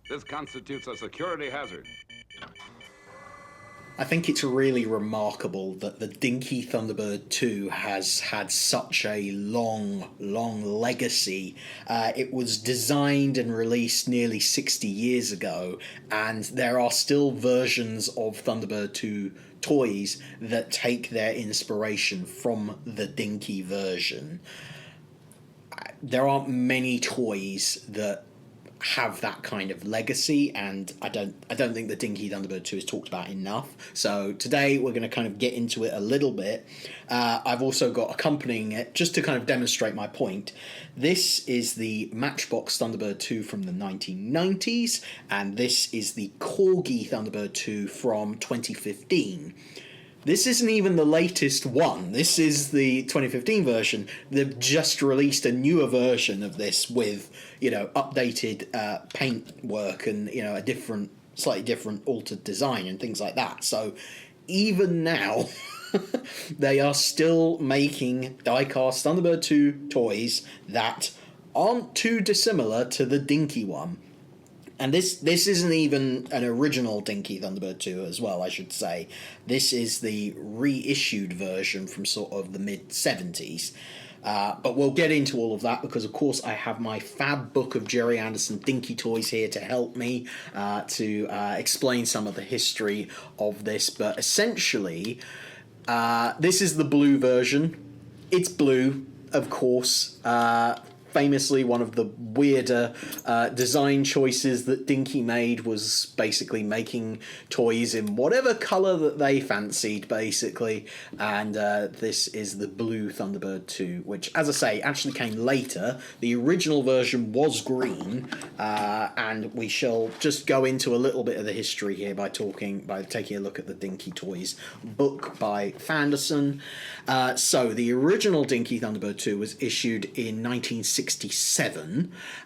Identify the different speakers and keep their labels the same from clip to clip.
Speaker 1: This constitutes a security hazard.
Speaker 2: I think it's really remarkable that the Dinky Thunderbird 2 has had such a long, long legacy. It was designed and released nearly 60 years ago, and there are still versions of Thunderbird 2 toys that take their inspiration from the Dinky version. There aren't many toys that have that kind of legacy, and I don't think the Dinky Thunderbird 2 is talked about enough. So today we're going to kind of get into it a little bit. I've also got accompanying it, just to kind of demonstrate my point. This is the Matchbox Thunderbird 2 from the 1990s, and this is the Corgi Thunderbird 2 from 2015. This isn't even the latest one. This is the 2015 version. They've just released a newer version of this with, updated paint work and, a different, slightly different altered design and things like that. So even now, they are still making die-cast Thunderbird 2 toys that aren't too dissimilar to the Dinky one. And this isn't even an original Dinky Thunderbird 2 as well, I should say. This is the reissued version from sort of the mid-70s. But we'll get into all of that because, of course, I have my fab book of Jerry Anderson Dinky toys here to help me to explain some of the history of this. But essentially, this is the blue version. It's blue, of course. Famously, one of the weirder design choices that Dinky made was basically making toys in whatever colour that they fancied, basically. And this is the blue Thunderbird 2, which, as I say, actually came later. The original version was green, and we shall just go into a little bit of the history here by taking a look at the Dinky Toys book by Fanderson. So the original Dinky Thunderbird 2 was issued in 1967,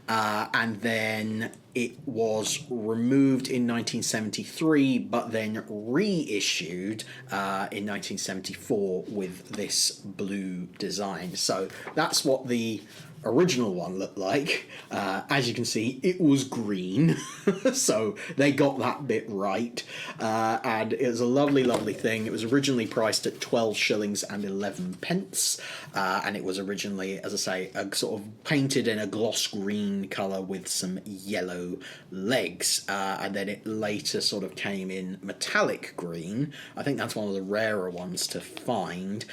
Speaker 2: and then it was removed in 1973, but then reissued in 1974 with this blue design. So that's what the original one looked like. As you can see, it was green, so they got that bit right, and it was a lovely, lovely thing. It was originally priced at 12 shillings and 11 pence, and it was originally, as I say, a sort of painted in a gloss green colour with some yellow legs, and then it later sort of came in metallic green. I think that's one of the rarer ones to find,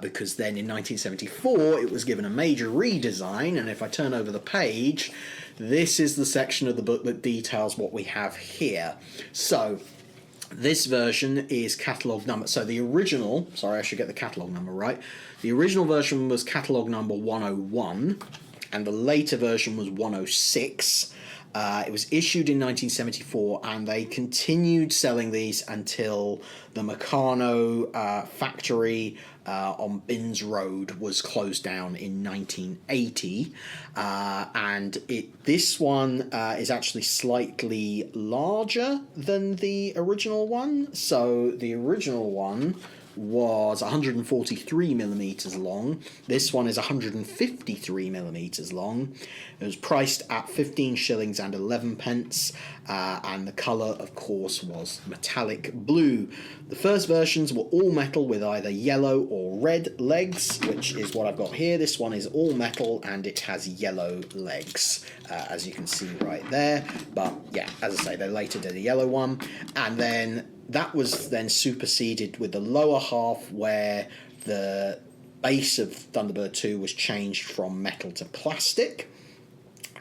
Speaker 2: because then in 1974 it was given a major redesign. And if I turn over the page, this is the section of the book that details what we have here. So this version is catalogue number. So the original, sorry, I should get the catalogue number right. The original version was catalogue number 101, and the later version was 106. It was issued in 1974, and they continued selling these until the Meccano factory on Binns Road was closed down in 1980. And this one is actually slightly larger than the original one. So the original one was 143 millimeters long. This one is 153 millimeters long. It was priced at 15 shillings and 11 pence, and the colour, of course, was metallic blue. The first versions were all metal with either yellow or red legs, which is what I've got here. This one is all metal and it has yellow legs, as you can see right there. But yeah, as I say, they later did a yellow one, and then that was then superseded with the lower half where the base of Thunderbird 2 was changed from metal to plastic.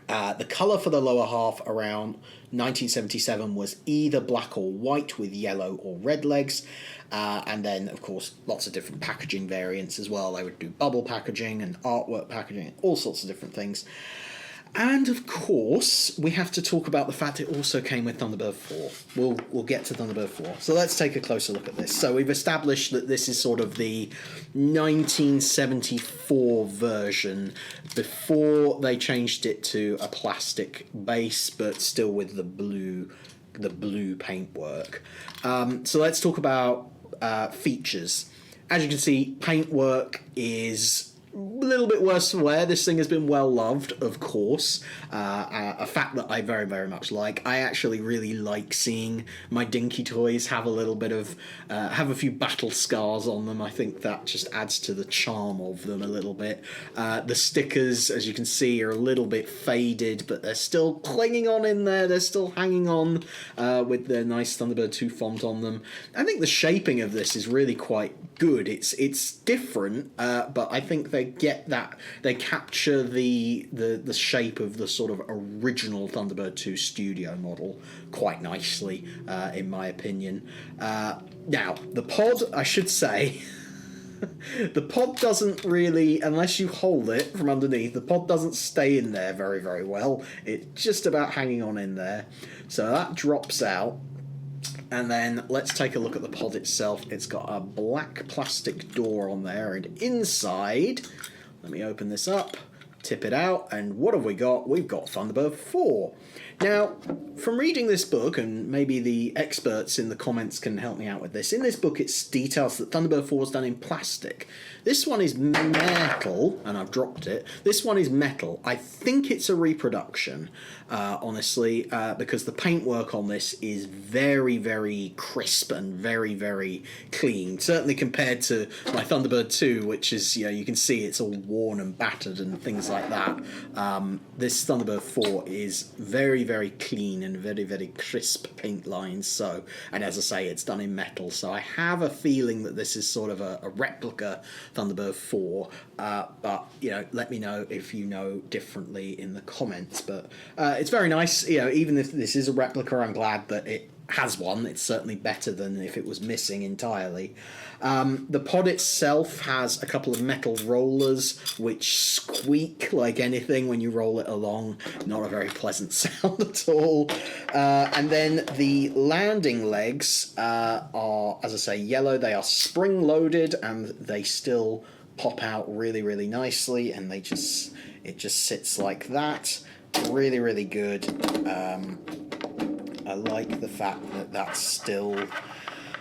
Speaker 2: The colour for the lower half around 1977 was either black or white with yellow or red legs. And then, of course, lots of different packaging variants as well. They would do bubble packaging and artwork packaging, all sorts of different things. And of course, we have to talk about the fact it also came with Thunderbird 4. We'll get to Thunderbird 4. So let's take a closer look at this. So we've established that this is sort of the 1974 version before they changed it to a plastic base, but still with the blue paintwork. So let's talk about features. As you can see, paintwork is little bit worse for wear. This thing has been well loved, of course. A fact that I very, very much like. I actually really like seeing my Dinky toys have a little bit of, have a few battle scars on them. I think that just adds to the charm of them a little bit. The stickers, as you can see, are a little bit faded, but they're still clinging on in there. They're still hanging on with their nice Thunderbird 2 font on them. I think the shaping of this is really quite good. It's different, but I think they get that, they capture the shape of the sort of original Thunderbird 2 studio model quite nicely, in my opinion. Now, the pod, I should say, the pod doesn't really, unless you hold it from underneath, the pod doesn't stay in there very, very well. It's just about hanging on in there. So that drops out. And then let's take a look at the pod itself. It's got a black plastic door on there, and inside, let me open this up, tip it out, and what have we got? We've got Thunderbird 4. Now, from reading this book, and maybe the experts in the comments can help me out with this, in this book it details that Thunderbird 4 is done in plastic. This one is metal, and I've dropped it. This one is metal. I think it's a reproduction, honestly, because the paintwork on this is very, very crisp and very, very clean. Certainly compared to my Thunderbird 2, which is, you can see it's all worn and battered and things like that. This Thunderbird 4 is very, very clean and very, very crisp paint lines. So, and as I say, it's done in metal. So I have a feeling that this is sort of a replica Thunderbird 4. But let me know if you know differently in the comments. But it's very nice. Even if this is a replica, I'm glad that it has one. It's certainly better than if it was missing entirely. The pod itself has a couple of metal rollers which squeak like anything when you roll it along. Not a very pleasant sound at all. And then the landing legs are, as I say, yellow. They are spring-loaded and they still pop out really, really nicely, and it just sits like that. Really, really good. I like the fact that that's still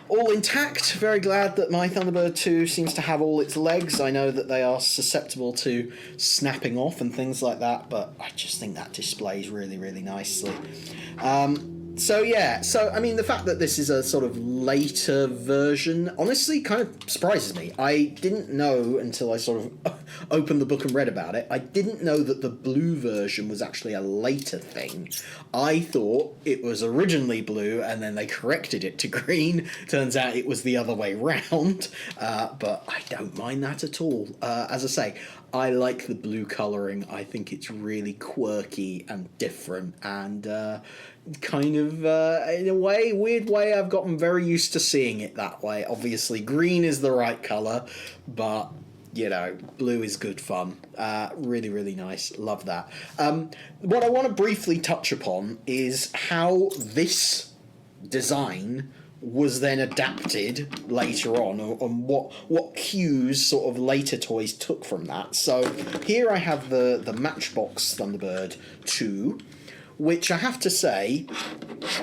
Speaker 2: all intact. Very glad that my Thunderbird 2 seems to have all its legs. I know that they are susceptible to snapping off and things like that, but I just think that displays really, really nicely. So I mean, the fact that this is a sort of later version honestly kind of surprises me. I didn't know until I sort of opened the book and read about it. I didn't know that the blue version was actually a later thing. I thought it was originally blue and then they corrected it to green. Turns out it was the other way round, but I don't mind that at all. As I say, I like the blue colouring. I think it's really quirky and different, and kind of, in a way, weird way, I've gotten very used to seeing it that way. Obviously, green is the right colour, but, blue is good fun. Really, really nice. Love that. What I want to briefly touch upon is how this design was then adapted later on, and what cues sort of later toys took from that. So here I have the Matchbox Thunderbird 2, which I have to say,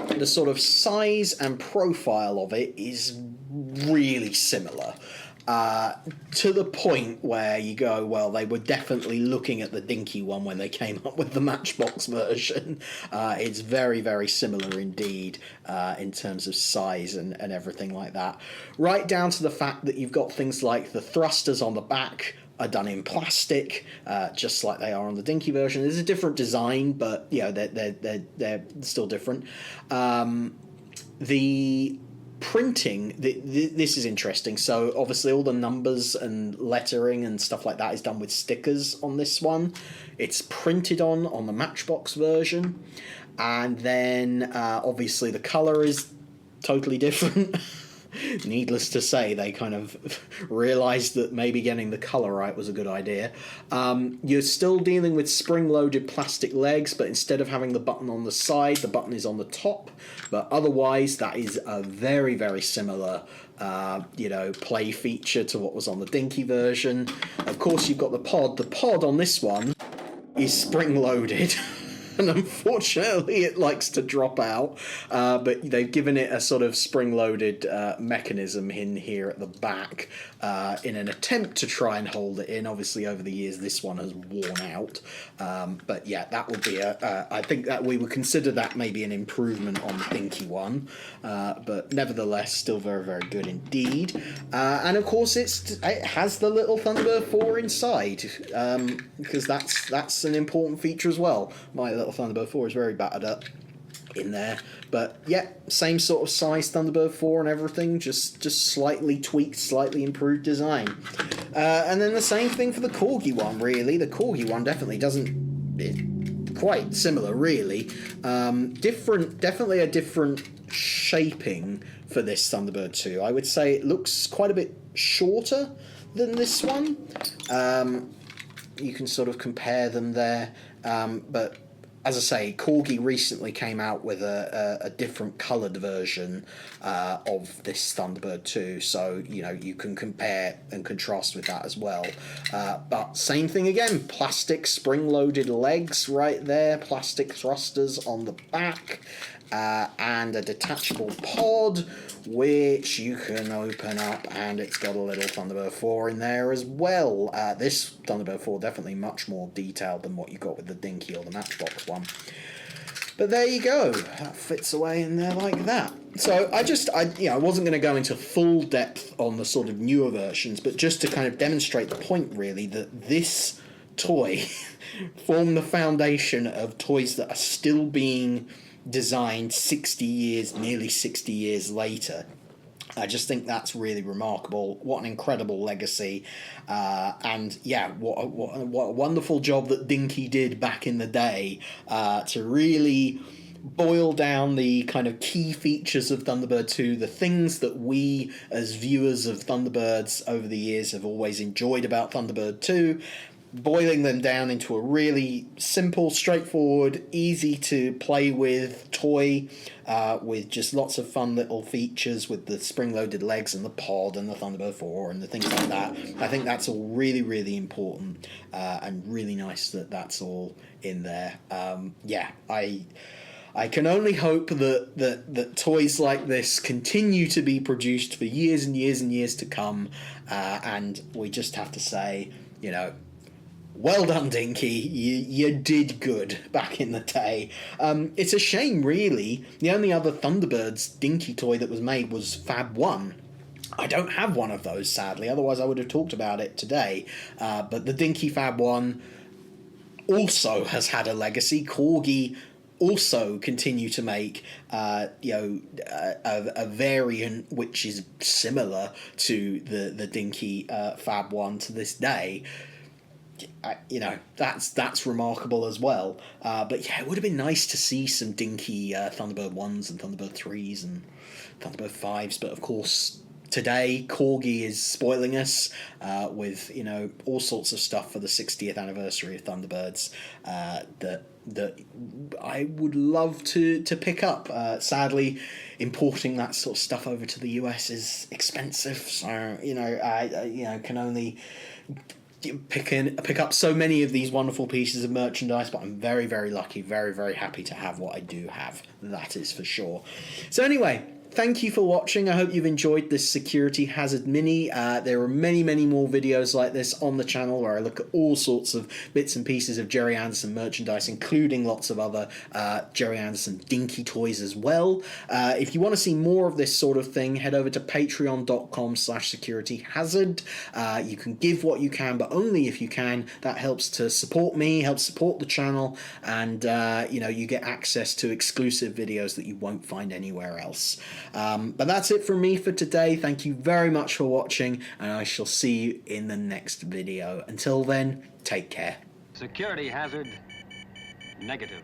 Speaker 2: the sort of size and profile of it is really similar. To the point where you go, well, they were definitely looking at the Dinky one when they came up with the Matchbox version. It's very, very similar indeed, in terms of size and everything like that. Right down to the fact that you've got things like the thrusters on the back are done in plastic, just like they are on the Dinky version. There's a different design, but they're still different. The printing, this is interesting. So obviously all the numbers and lettering and stuff like that is done with stickers on this one. It's printed on the Matchbox version, and then obviously the colour is totally different. Needless to say, they kind of realised that maybe getting the colour right was a good idea. You're still dealing with spring-loaded plastic legs, but instead of having the button on the side, the button is on the top. But otherwise, that is a very, very similar play feature to what was on the Dinky version. Of course, you've got the pod. The pod on this one is spring-loaded. and unfortunately it likes to drop out, but they've given it a sort of spring-loaded mechanism in here at the back in an attempt to try and hold it in. Obviously over the years this one has worn out, but yeah, that would be I think that we would consider that maybe an improvement on the Dinky one, but nevertheless still very, very good indeed. And of course it has the little Thunderbird 4 inside, because that's an important feature as well. My little Thunderbird 4 is very battered up in there, but yeah, same sort of size Thunderbird 4 and everything, just slightly tweaked, slightly improved design. And then the same thing for the Corgi one, really. The Corgi one definitely quite similar, really. Definitely a different shaping for this Thunderbird 2. I would say it looks quite a bit shorter than this one. You can sort of compare them there, but as I say, Corgi recently came out with a different coloured version of this Thunderbird 2, so you can compare and contrast with that as well. But same thing again, plastic spring-loaded legs right there, plastic thrusters on the back, and a detachable pod which you can open up, and it's got a little Thunderbird 4 in there as well. This Thunderbird 4 definitely much more detailed than what you got with the Dinky or the Matchbox one. But there you go, that fits away in there like that. So I wasn't going to go into full depth on the sort of newer versions, but just to kind of demonstrate the point really that this toy formed the foundation of toys that are still being designed nearly 60 years later. I just think that's really remarkable. What an incredible legacy, and yeah, what a wonderful job that Dinky did back in the day to really boil down the kind of key features of Thunderbird 2, the things that we as viewers of Thunderbirds over the years have always enjoyed about Thunderbird 2, boiling them down into a really simple, straightforward, easy to play with toy, with just lots of fun little features with the spring-loaded legs and the pod and the Thunderbird 4 and the things like that. I think that's all really, really important, and really nice that that's all in there. I can only hope that toys like this continue to be produced for years and years and years to come, and we just have to say, well done, Dinky. You did good back in the day. It's a shame, really. The only other Thunderbirds Dinky toy that was made was Fab 1. I don't have one of those, sadly. Otherwise, I would have talked about it today. But the Dinky Fab 1 also has had a legacy. Corgi also continue to make a variant which is similar to the Dinky Fab 1 to this day. That's remarkable as well. But yeah, it would have been nice to see some Dinky Thunderbird 1s and Thunderbird 3s and Thunderbird 5s, but of course today Corgi is spoiling us with all sorts of stuff for the 60th anniversary of Thunderbirds that I would love to pick up. Sadly, importing that sort of stuff over to the US is expensive, so I can only pick up so many of these wonderful pieces of merchandise, but I'm very, very lucky, very, very happy to have what I do have, that is for sure. So anyway, thank you for watching. I hope you've enjoyed this Security Hazard Mini. There are many, many more videos like this on the channel where I look at all sorts of bits and pieces of Gerry Anderson merchandise, including lots of other Gerry Anderson Dinky toys as well. If you want to see more of this sort of thing, head over to patreon.com/securityhazard. You can give what you can, but only if you can. That helps to support me, helps support the channel, and you get access to exclusive videos that you won't find anywhere else. But that's it from me for today. Thank you very much for watching, and I shall see you in the next video. Until then, take care.
Speaker 1: Security hazard negative.